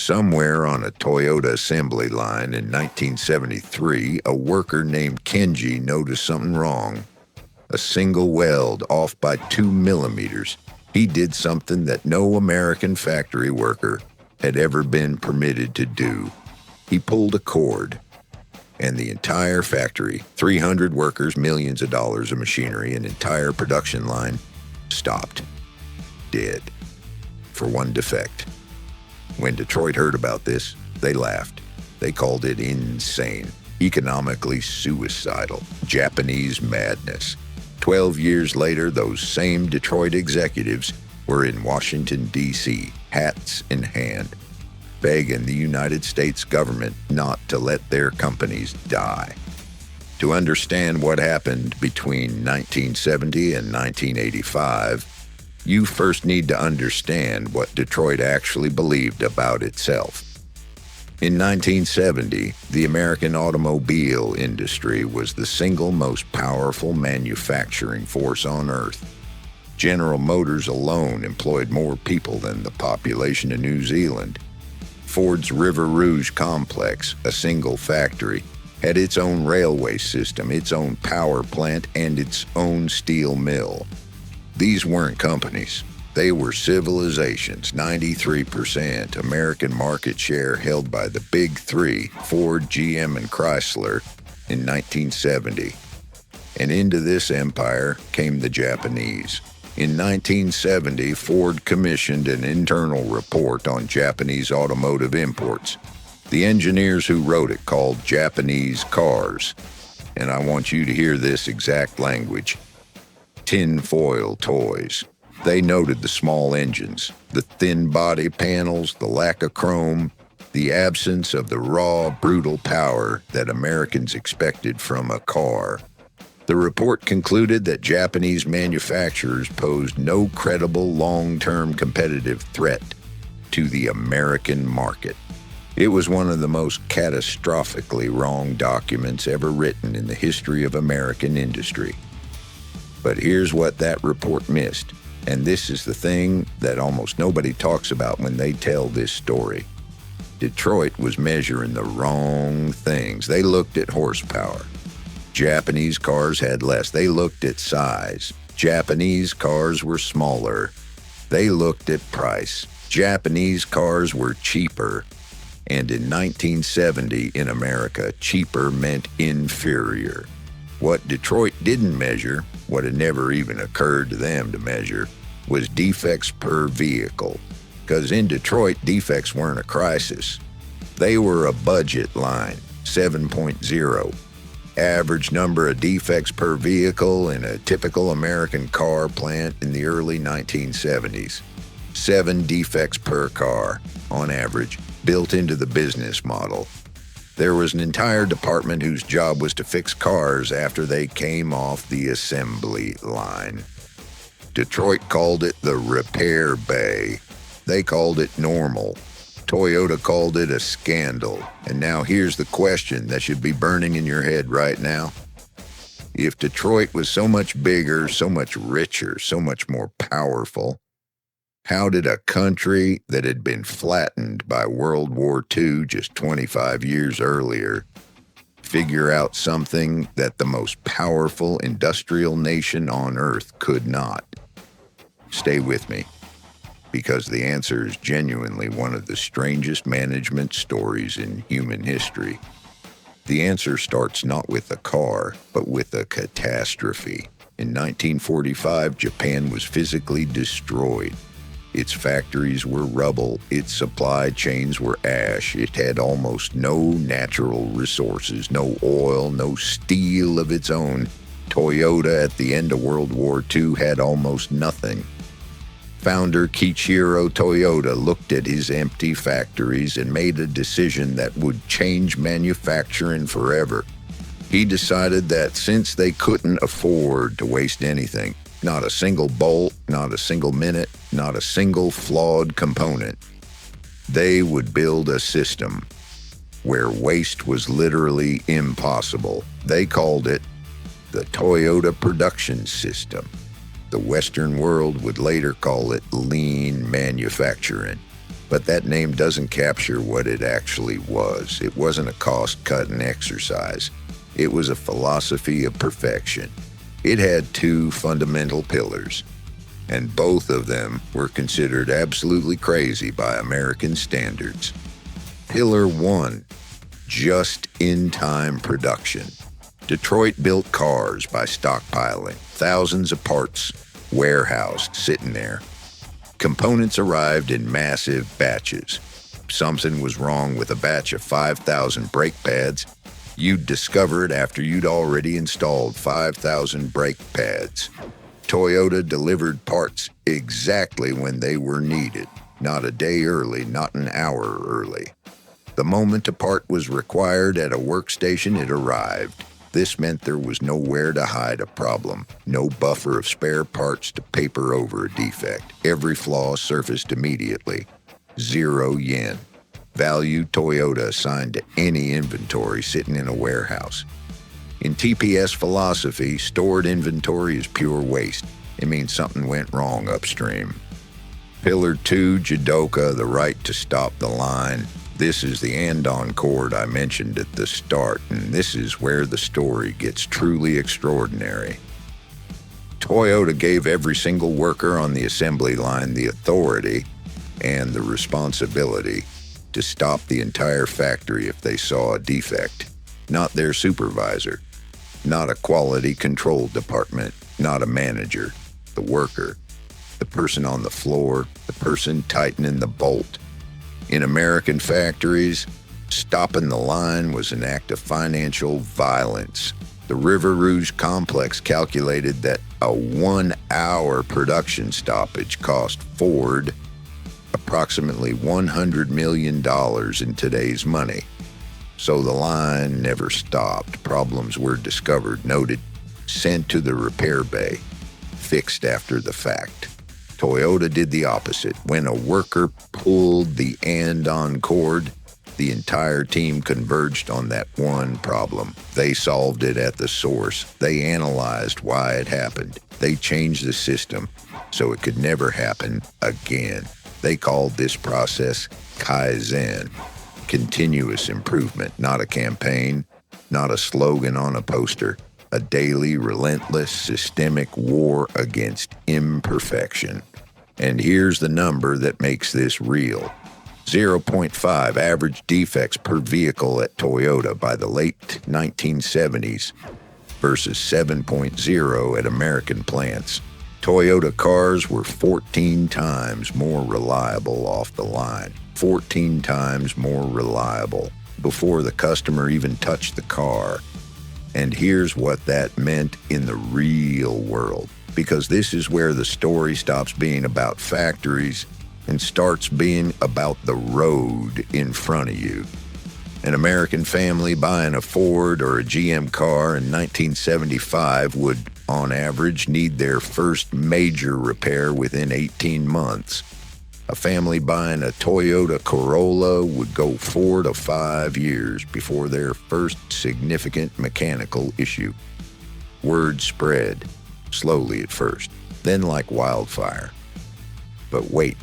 Somewhere on a Toyota assembly line in 1973, a worker named Kenji noticed something wrong. A single weld off by 2 millimeters. He did something that no American factory worker had ever been permitted to do. He pulled a cord, and the entire factory, 300 workers, millions of dollars of machinery, an entire production line, stopped. Dead. For one defect. When Detroit heard about this, they laughed. They called it insane, economically suicidal, Japanese madness. 12 years later, those same Detroit executives were in Washington, D.C., hats in hand, begging the United States government not to let their companies die. To understand what happened between 1970 and 1985, you first need to understand what Detroit actually believed about itself. In 1970, the American automobile industry was the single most powerful manufacturing force on Earth. General Motors alone employed more people than the population of New Zealand. Ford's River Rouge complex, a single factory, had its own railway system, its own power plant, and its own steel mill. These weren't companies. They were civilizations. 93% American market share held by the big three, Ford, GM, and Chrysler, in 1970. And into this empire came the Japanese. In 1970, Ford commissioned an internal report on Japanese automotive imports. The engineers who wrote it called Japanese cars. And I want you to hear this exact language. Tinfoil toys. They noted the small engines, the thin body panels, the lack of chrome, the absence of the raw, brutal power that Americans expected from a car. The report concluded that Japanese manufacturers posed no credible long-term competitive threat to the American market. It was one of the most catastrophically wrong documents ever written in the history of American industry. But here's what that report missed, and this is the thing that almost nobody talks about when they tell this story. Detroit was measuring the wrong things. They looked at horsepower. Japanese cars had less. They looked at size. Japanese cars were smaller. They looked at price. Japanese cars were cheaper. And in 1970 in America, cheaper meant inferior. What Detroit didn't measure, what had never even occurred to them to measure, was defects per vehicle. Because in Detroit, defects weren't a crisis. They were a budget line, 7.0. Average number of defects per vehicle in a typical American car plant in the early 1970s. 7 defects per car, on average, built into the business model. There was an entire department whose job was to fix cars after they came off the assembly line. Detroit called it the repair bay. They called it normal. Toyota called it a scandal. And now here's the question that should be burning in your head right now. If Detroit was so much bigger, so much richer, so much more powerful, how did a country that had been flattened by World War II just 25 years earlier figure out something that the most powerful industrial nation on Earth could not? Stay with me, because the answer is genuinely one of the strangest management stories in human history. The answer starts not with a car, but with a catastrophe. In 1945, Japan was physically destroyed. Its factories were rubble, its supply chains were ash, it had almost no natural resources, no oil, no steel of its own. Toyota at the end of World War II had almost nothing. Founder Kiichiro Toyota looked at his empty factories and made a decision that would change manufacturing forever. He decided that since they couldn't afford to waste anything, not a single bolt, not a single minute, not a single flawed component, they would build a system where waste was literally impossible. They called it the Toyota Production System. The Western world would later call it lean manufacturing. But that name doesn't capture what it actually was. It wasn't a cost-cutting exercise. It was a philosophy of perfection. It had two fundamental pillars, and both of them were considered absolutely crazy by American standards. Pillar 1, just-in-time production. Detroit built cars by stockpiling, thousands of parts warehoused, sitting there. Components arrived in massive batches. Something was wrong with a batch of 5,000 brake pads. You'd discover it after you'd already installed 5,000 brake pads. Toyota delivered parts exactly when they were needed, not a day early, not an hour early. The moment a part was required at a workstation, it arrived. This meant there was nowhere to hide a problem, no buffer of spare parts to paper over a defect. Every flaw surfaced immediately. 0 yen. Value Toyota assigned to any inventory sitting in a warehouse. In TPS philosophy, stored inventory is pure waste. It means something went wrong upstream. Pillar 2, Jidoka, the right to stop the line. This is the Andon Cord I mentioned at the start, and this is where the story gets truly extraordinary. Toyota gave every single worker on the assembly line the authority and the responsibility to stop the entire factory if they saw a defect. Not their supervisor, not a quality control department, not a manager, the worker, the person on the floor, the person tightening the bolt. In American factories, stopping the line was an act of financial violence. The River Rouge complex calculated that a 1-hour production stoppage cost Ford approximately $100 million in today's money. So the line never stopped. Problems were discovered, noted, sent to the repair bay, fixed after the fact. Toyota did the opposite. When a worker pulled the Andon Cord, the entire team converged on that one problem. They solved it at the source. They analyzed why it happened. They changed the system so it could never happen again. They called this process Kaizen, continuous improvement, not a campaign, not a slogan on a poster, a daily, relentless, systemic war against imperfection. And here's the number that makes this real. 0.5 average defects per vehicle at Toyota by the late 1970s versus 7.0 at American plants. Toyota cars were 14 times more reliable off the line. 14 times more reliable before the customer even touched the car. And here's what that meant in the real world. Because this is where the story stops being about factories and starts being about the road in front of you. An American family buying a Ford or a GM car in 1975 would, on average, need their first major repair within 18 months. A family buying a Toyota Corolla would go 4 to 5 years before their first significant mechanical issue. Word spread. Slowly at first, then like wildfire. But wait,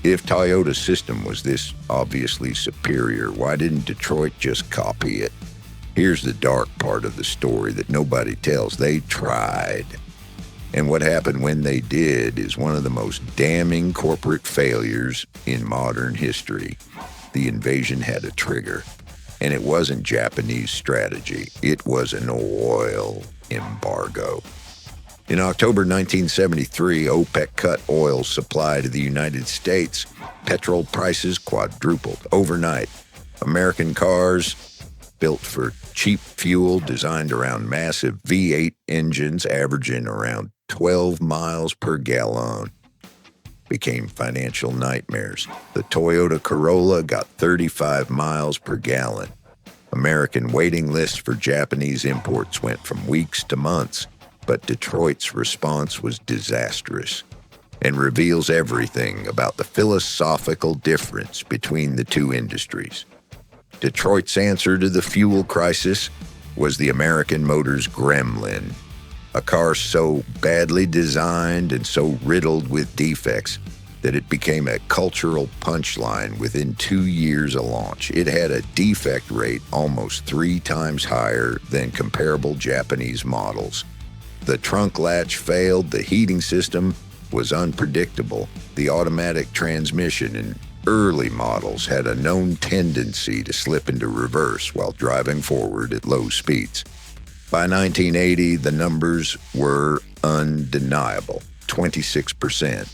if Toyota's system was this obviously superior, why didn't Detroit just copy it? Here's the dark part of the story that nobody tells. They tried. And what happened when they did is one of the most damning corporate failures in modern history. The invasion had a trigger, and it wasn't Japanese strategy. It was an oil embargo. In October 1973, OPEC cut oil supply to the United States. Petrol prices quadrupled overnight. American cars, built for cheap fuel, designed around massive V8 engines averaging around 12 miles per gallon, became financial nightmares. The Toyota Corolla got 35 miles per gallon. American waiting lists for Japanese imports went from weeks to months. But Detroit's response was disastrous and reveals everything about the philosophical difference between the two industries. Detroit's answer to the fuel crisis was the American Motors Gremlin, a car so badly designed and so riddled with defects that it became a cultural punchline within 2 years of launch. It had a defect rate almost 3 times higher than comparable Japanese models. The trunk latch failed, the heating system was unpredictable, the automatic transmission in early models had a known tendency to slip into reverse while driving forward at low speeds. By 1980, the numbers were undeniable, 26%.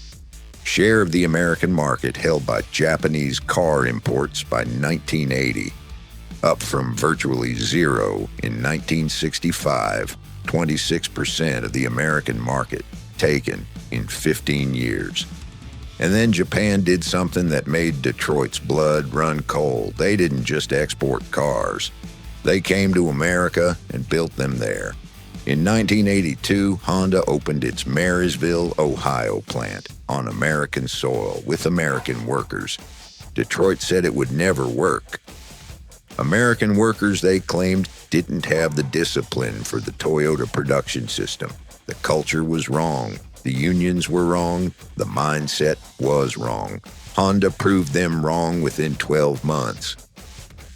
Share of the American market held by Japanese car imports by 1980, up from virtually zero in 1965, 26% of the American market taken in 15 years. And then Japan did something that made Detroit's blood run cold. They didn't just export cars. They came to America and built them there. In 1982, Honda opened its Marysville, Ohio plant on American soil with American workers. Detroit said it would never work. American workers, they claimed, didn't have the discipline for the Toyota production system. The culture was wrong. The unions were wrong. The mindset was wrong. Honda proved them wrong within 12 months.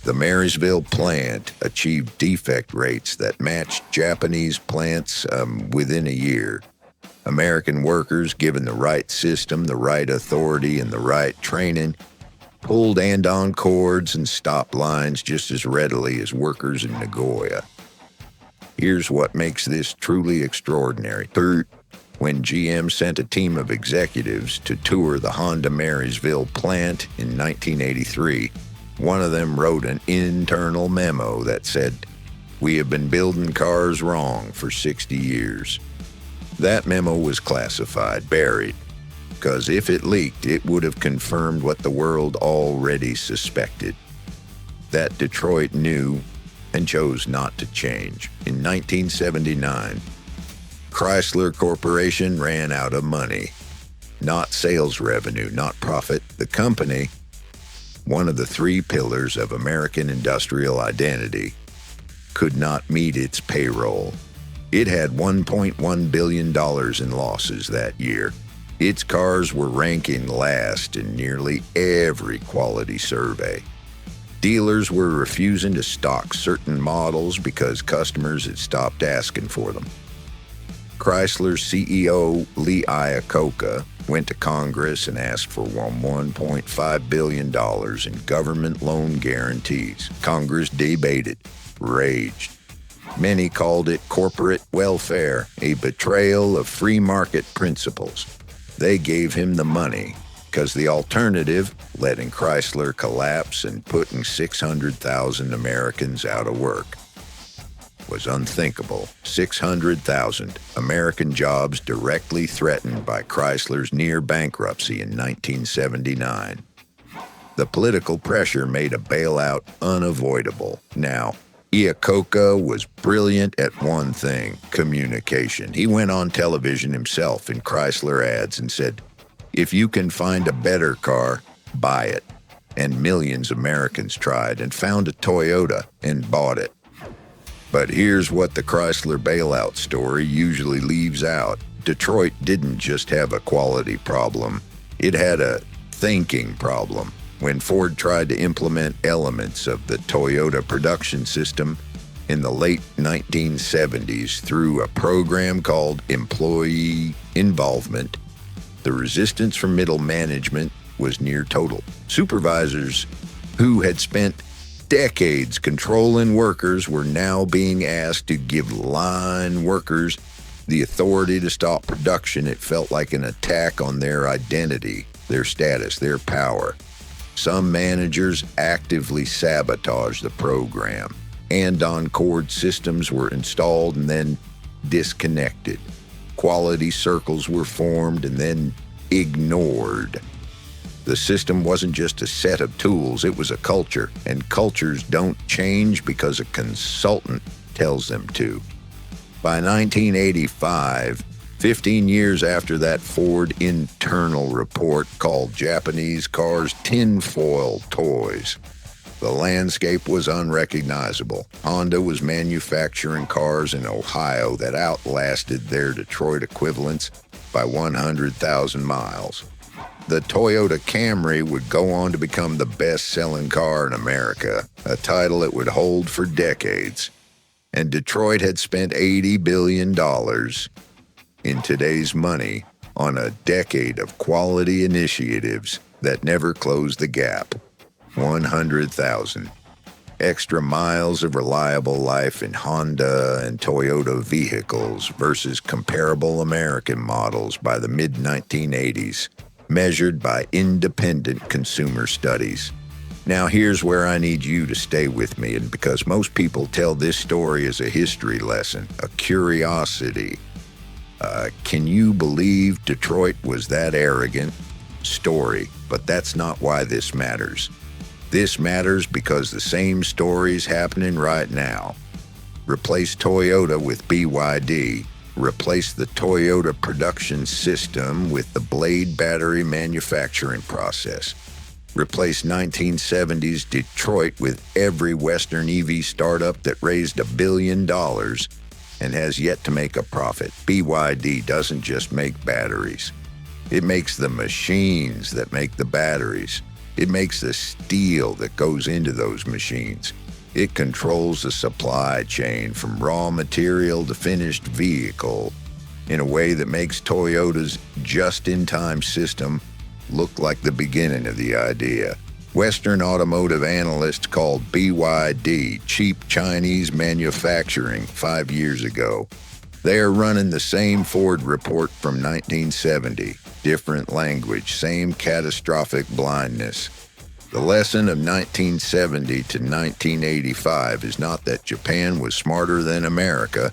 The Marysville plant achieved defect rates that matched Japanese plants within a year. American workers, given the right system, the right authority, and the right training, pulled Andon cords and stopped lines just as readily as workers in Nagoya. Here's what makes this truly extraordinary. When GM sent a team of executives to tour the Honda Marysville plant in 1983, one of them wrote an internal memo that said, "We have been building cars wrong for 60 years. That memo was classified, buried, because if it leaked, it would have confirmed what the world already suspected. That Detroit knew and chose not to change. In 1979, Chrysler Corporation ran out of money. Not sales revenue, not profit. The company, one of the 3 pillars of American industrial identity, could not meet its payroll. It had $1.1 billion in losses that year. Its cars were ranking last in nearly every quality survey. Dealers were refusing to stock certain models because customers had stopped asking for them. Chrysler's CEO, Lee Iacocca, went to Congress and asked for $1.5 billion in government loan guarantees. Congress debated, raged. Many called it corporate welfare, a betrayal of free market principles. They gave him the money because the alternative, letting Chrysler collapse and putting 600,000 Americans out of work, was unthinkable. 600,000 American jobs directly threatened by Chrysler's near bankruptcy in 1979. The political pressure made a bailout unavoidable. Now, Iacocca was brilliant at one thing, communication. He went on television himself in Chrysler ads and said, "If you can find a better car, buy it." And millions of Americans tried and found a Toyota and bought it. But here's what the Chrysler bailout story usually leaves out. Detroit didn't just have a quality problem. It had a thinking problem. When Ford tried to implement elements of the Toyota production system in the late 1970s through a program called employee involvement, the resistance from middle management was near total. Supervisors who had spent decades controlling workers were now being asked to give line workers the authority to stop production. It felt like an attack on their identity, their status, their power. Some managers actively sabotaged the program. Andon Cord systems were installed and then disconnected. Quality circles were formed and then ignored. The system wasn't just a set of tools, it was a culture, and cultures don't change because a consultant tells them to. By 1985, 15 years after that Ford internal report called Japanese cars tinfoil toys, the landscape was unrecognizable. Honda was manufacturing cars in Ohio that outlasted their Detroit equivalents by 100,000 miles. The Toyota Camry would go on to become the best-selling car in America, a title it would hold for decades. And Detroit had spent $80 billion in today's money on a decade of quality initiatives that never closed the gap. 100,000 extra miles of reliable life in Honda and Toyota vehicles versus comparable American models by the mid-1980s, measured by independent consumer studies. Now here's where I need you to stay with me, and because most people tell this story as a history lesson, a curiosity. Can you believe Detroit was that arrogant? Story, but that's not why this matters. This matters because the same story's happening right now. Replace Toyota with BYD. Replace the Toyota production system with the Blade battery manufacturing process. Replace 1970s Detroit with every Western EV startup that raised $1 billion and has yet to make a profit. BYD doesn't just make batteries. It makes the machines that make the batteries. It makes the steel that goes into those machines. It controls the supply chain from raw material to finished vehicle in a way that makes Toyota's just-in-time system look like the beginning of the idea. Western automotive analysts called BYD cheap Chinese manufacturing 5 years ago. They are running the same Ford report from 1970. Different language, same catastrophic blindness. The lesson of 1970 to 1985 is not that Japan was smarter than America.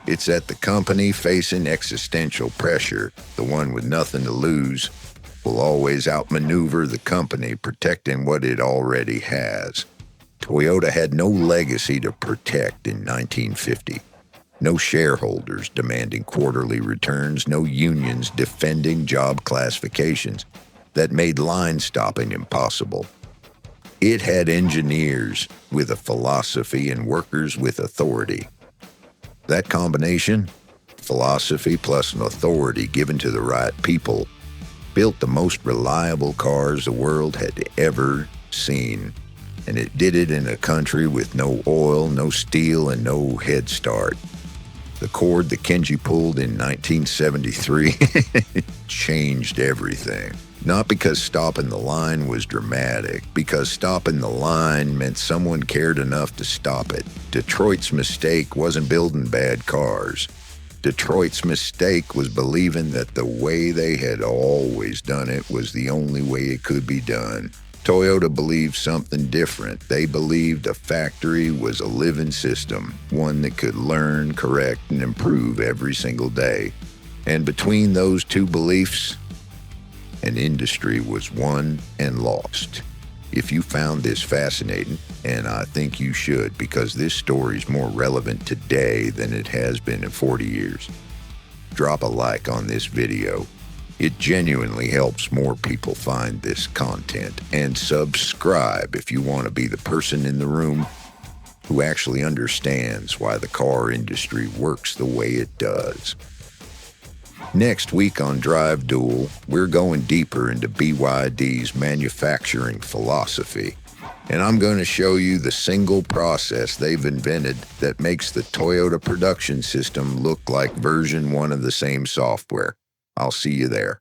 It's that the company facing existential pressure, the one with nothing to lose, will always outmaneuver the company protecting what it already has. Toyota had no legacy to protect in 1950. No shareholders demanding quarterly returns, no unions defending job classifications that made line stopping impossible. It had engineers with a philosophy and workers with authority. That combination, philosophy plus an authority given to the right people, built the most reliable cars the world had ever seen. And it did it in a country with no oil, no steel, and no head start. The cord that Kenji pulled in 1973 changed everything. Not because stopping the line was dramatic, because stopping the line meant someone cared enough to stop it. Detroit's mistake wasn't building bad cars. Detroit's mistake was believing that the way they had always done it was the only way it could be done. Toyota believed something different. They believed a factory was a living system, one that could learn, correct, and improve every single day. And between those two beliefs, an industry was won and lost. If you found this fascinating, and I think you should, because this story is more relevant today than it has been in 40 years, drop a like on this video. It genuinely helps more people find this content. And subscribe if you want to be the person in the room who actually understands why the car industry works the way it does. Next week on Drive Duel, we're going deeper into BYD's manufacturing philosophy. And I'm going to show you the single process they've invented that makes the Toyota production system look like version 1 of the same software. I'll see you there.